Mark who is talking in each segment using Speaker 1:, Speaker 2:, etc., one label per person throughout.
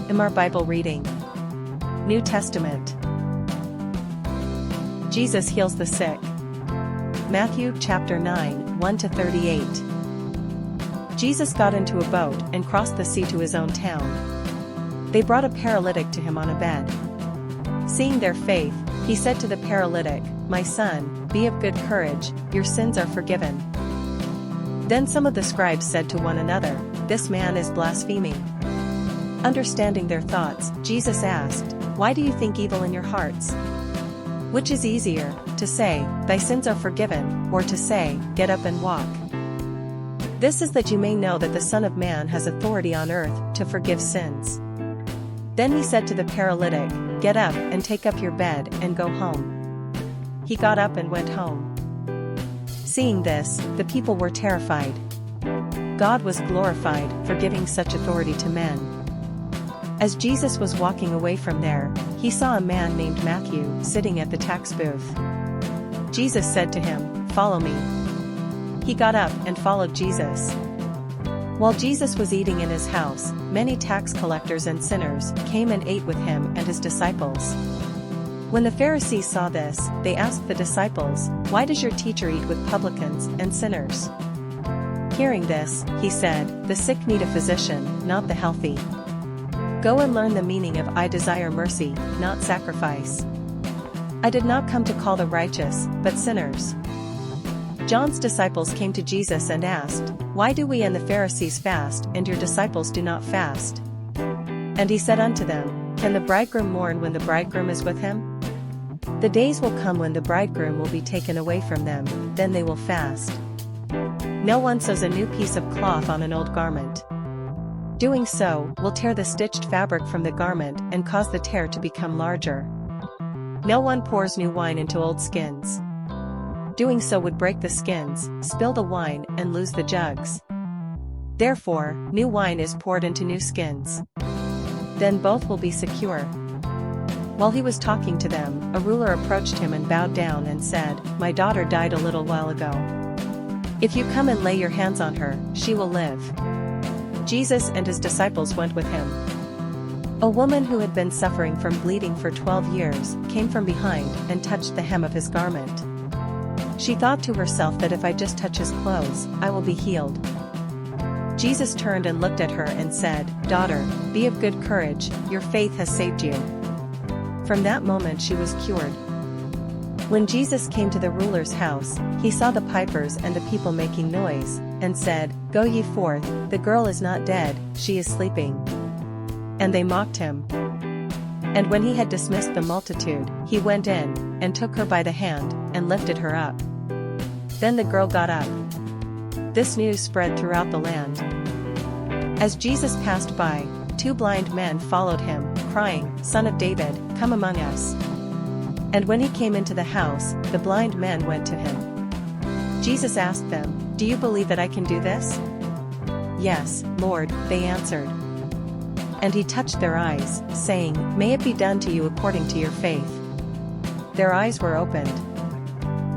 Speaker 1: In our Bible reading, New Testament. Jesus heals the sick. Matthew chapter 9, 1-38. Jesus got into a boat and crossed the sea to his own town. They brought a paralytic to him on a bed. Seeing their faith, he said to the paralytic, "My son, be of good courage, your sins are forgiven." Then some of the scribes said to one another, "This man is blaspheming." Understanding their thoughts, Jesus asked, "Why do you think evil in your hearts? Which is easier, to say, 'Thy sins are forgiven,' or to say, 'Get up and walk'? This is that you may know that the Son of Man has authority on earth to forgive sins." Then he said to the paralytic, "Get up and take up your bed and go home." He got up and went home. Seeing this, the people were terrified. God was glorified for giving such authority to men. As Jesus was walking away from there, he saw a man named Matthew sitting at the tax booth. Jesus said to him, "Follow me." He got up and followed Jesus. While Jesus was eating in his house, many tax collectors and sinners came and ate with him and his disciples. When the Pharisees saw this, they asked the disciples, "Why does your teacher eat with publicans and sinners?" Hearing this, he said, "The sick need a physician, not the healthy. Go and learn the meaning of 'I desire mercy, not sacrifice.' I did not come to call the righteous, but sinners." John's disciples came to Jesus and asked, "Why do we and the Pharisees fast, and your disciples do not fast?" And he said unto them, "Can the bridegroom mourn when the bridegroom is with him? The days will come when the bridegroom will be taken away from them, then they will fast. No one sews a new piece of cloth on an old garment. Doing so will tear the stitched fabric from the garment and cause the tear to become larger. No one pours new wine into old skins. Doing so would break the skins, spill the wine, and lose the jugs. Therefore, new wine is poured into new skins. Then both will be secure." While he was talking to them, a ruler approached him and bowed down and said, "My daughter died a little while ago. If you come and lay your hands on her, she will live." Jesus and his disciples went with him. A woman who had been suffering from bleeding for 12 years came from behind and touched the hem of his garment. She thought to herself that if I just touch his clothes, I will be healed. Jesus turned and looked at her and said, "Daughter, be of good courage, your faith has saved you." From that moment she was cured. When Jesus came to the ruler's house, he saw the pipers and the people making noise, and said, "Go ye forth, the girl is not dead, she is sleeping." And they mocked him. And when he had dismissed the multitude, he went in, and took her by the hand, and lifted her up. Then the girl got up. This news spread throughout the land. As Jesus passed by, 2 blind men followed him, crying, "Son of David, come among us." And when he came into the house, the blind men went to him. Jesus asked them, "Do you believe that I can do this?" "Yes, Lord," they answered. And he touched their eyes, saying, "May it be done to you according to your faith." Their eyes were opened.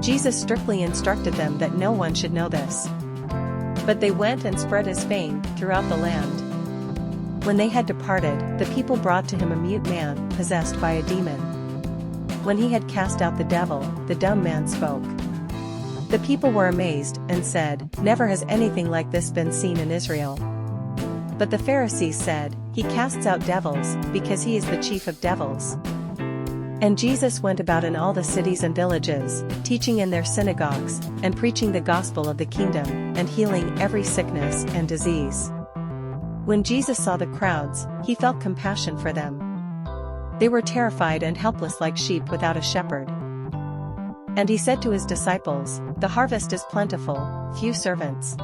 Speaker 1: Jesus strictly instructed them that no one should know this. But they went and spread his fame throughout the land. When they had departed, the people brought to him a mute man possessed by a demon. When he had cast out the devil, the dumb man spoke. The people were amazed and said, "Never has anything like this been seen in Israel." But the Pharisees said, "He casts out devils, because he is the chief of devils." And Jesus went about in all the cities and villages, teaching in their synagogues, and preaching the gospel of the kingdom, and healing every sickness and disease. When Jesus saw the crowds, he felt compassion for them. They were terrified and helpless like sheep without a shepherd. And he said to his disciples, "The harvest is plentiful, few servants.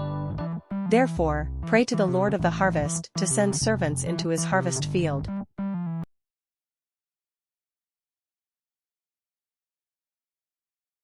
Speaker 1: Therefore, pray to the Lord of the harvest to send servants into his harvest field."